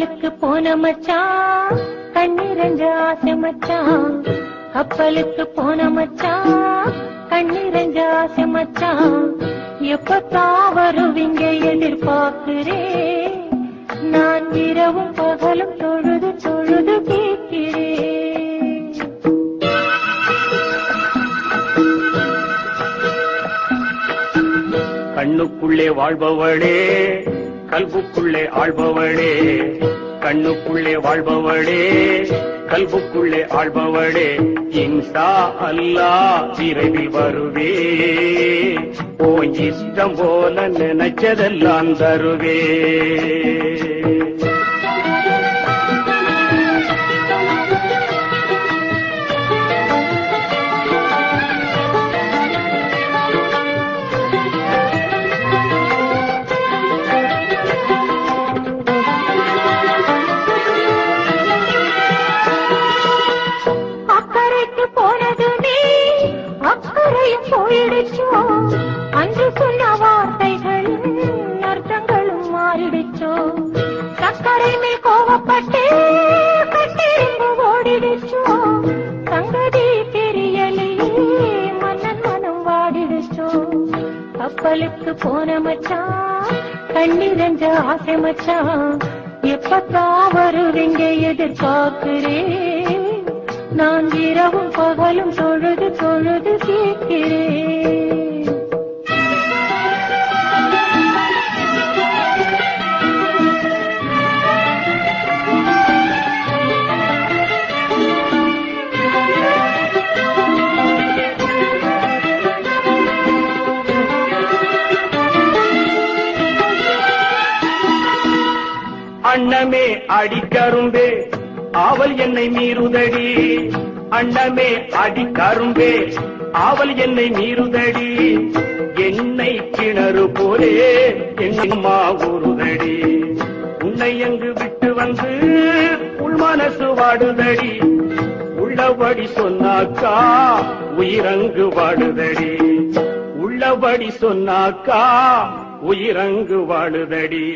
கப்பலுக்கு போன மச்சான் கண்ணிரஞ்ச ஆசை மச்சான். கப்பலுக்கு போன மச்சான் கண்ணிரஞ்ச ஆசை மச்சான். எப்பத்தான் வருவீங்க எதிர்பார்க்கிறேன். நான் இரவும் பகலும் தொழுது தொழுது கேட்கிறேன். கண்ணுக்குள்ளே வாழ்பவளே கல்புக்குள்ளே ஆள்பவளே. கண்ணுக்குள்ளே வாழ்பவளே கல்புக்குள்ளே ஆள்பவளே. இன்ஷா அல்லாஹ் விரைவில் வருவே. ஓ இஷ்டம் போல நினைச்சதெல்லாம் தருவே. போயிடுச்சோ அன்று சொன்ன வார்த்தைகளும் அர்த்தங்களும் மாறிடுச்சோ. சக்கரை மேல் கோவப்பட்டு கட்டிரும்பு ஓடிடுச்சோ. சங்கதி தெரியலையே மன்னன் மனம் வாடிடுச்சோ. கப்பலுக்கு போன மச்சான் கண்ணிரஞ்ச ஆசை மச்சான். எப்பத்தான் வருவீங்க எதிர்பார்க்கிறேன். நான் இரவும் பகலும் தொழுது தொழுது கேட்கிறேன். அண்ணமே அடிக்கரும்பே ஆவல் என்னை மீறுதடி. அண்ணமே அடிக்கரும்பே ஆவல் என்னை மீறுதடி. என்னை கிணறு போலே என்னம்மா ஊறுதடி. உன்னை எங்கு விட்டு வந்து உள் மனசு வாடுதடி. உள்ளபடி சொன்னாக்கா உயிரங்கு வாடுதடி. உள்ளபடி சொன்னாக்கா உயிரங்கு வாடுதடி.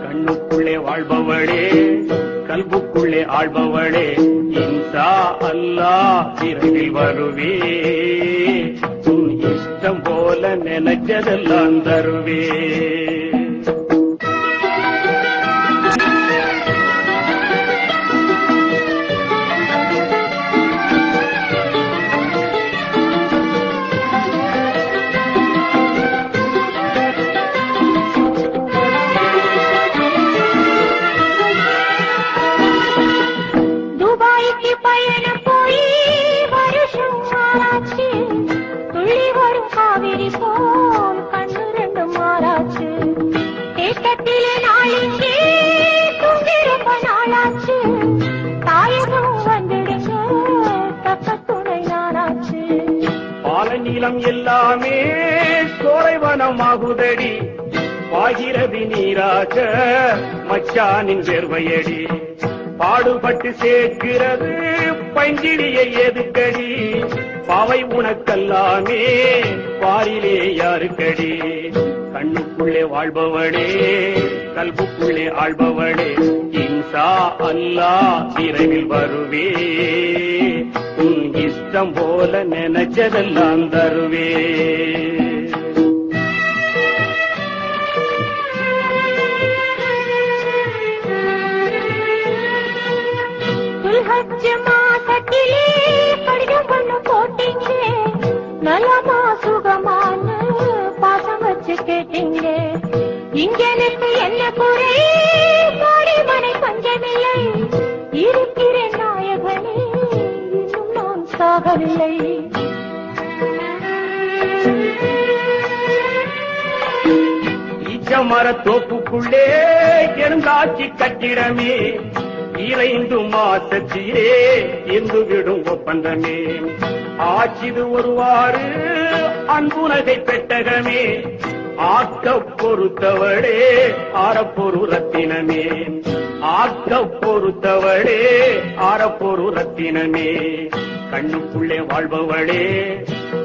கண்ணுக்குள்ளே வாழ்பவளே கல்புக்குள்ளே ஆள்பவளே. இன்ஷா அல்லாஹ் விரைவில் வருவே. உன் இஷ்டம் போல நினைச்சதெல்லாம் தருவே. போல் கண்ணு ரெண்டு மாறாச்சு. தேட்டத்திலே நாளிங்கே தூங்கிருப்ப நாளாச்சு. தாயகம் வந்துடுங்க தக்க துணை நானாச்சு. பால நீளம் எல்லாமே சோலைவனமாகுதடி. பாகிரதி நீராக மச்சானின் வேர்வையடி. பாடுபட்டு சேர்க்கிறது பைஞ்சிலியை எதுக்கடி. பாவை உனக்கல்லாமே பாரிலே யாருக்கடி. கண்ணுக்குள்ளே வாழ்பவளே கல்புக்குள்ளே ஆள்பவளே. இன்ஷா அல்லாஹ் விரைவில் வருவே. உன் இஷ்டம் போல நினைச்சதெல்லாம் தருவே. மாசத்திலே கடிதம் பண்ண போட்டீங்க. நலமா சுகமான பாசம் வச்சு கேட்டீங்க. இங்க எனக்கு என்ன குறை மனை பஞ்சமில்லை. இருக்கிறேன் நாயகனே இன்னும் நான் சாகவில்லை. ஈச்சமர தோப்புக்குள்ளே எழுந்தாட்சி கட்டிடமே. இறைந்து மாசத்திலே இருந்து விடும் ஒப்பந்தமே. ஆட்சிது ஒருவாறு அன்புனகை பெட்டகமே. ஆக்க பொறுத்தவளே ஆரப்பொரு ரத்தினமே. ஆக்க பொறுத்தவளே ஆரப்பொரு ரத்தினமே. கண்ணுக்குள்ளே வாழ்பவளே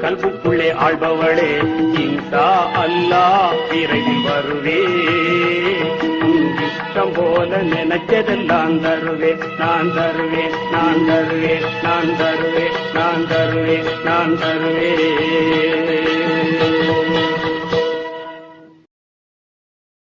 கல்புக்குள்ளே ஆள்பவளே. இன்ஷா அல்லாஹ் விரைவில் வருவே. உள்ளம் போல நினைச்சதெல்லாம் தருவேன், நான் தருவேன், நான் தருவேன், நான் தருவேன், நான் தருவேன், நான் தருவேன்.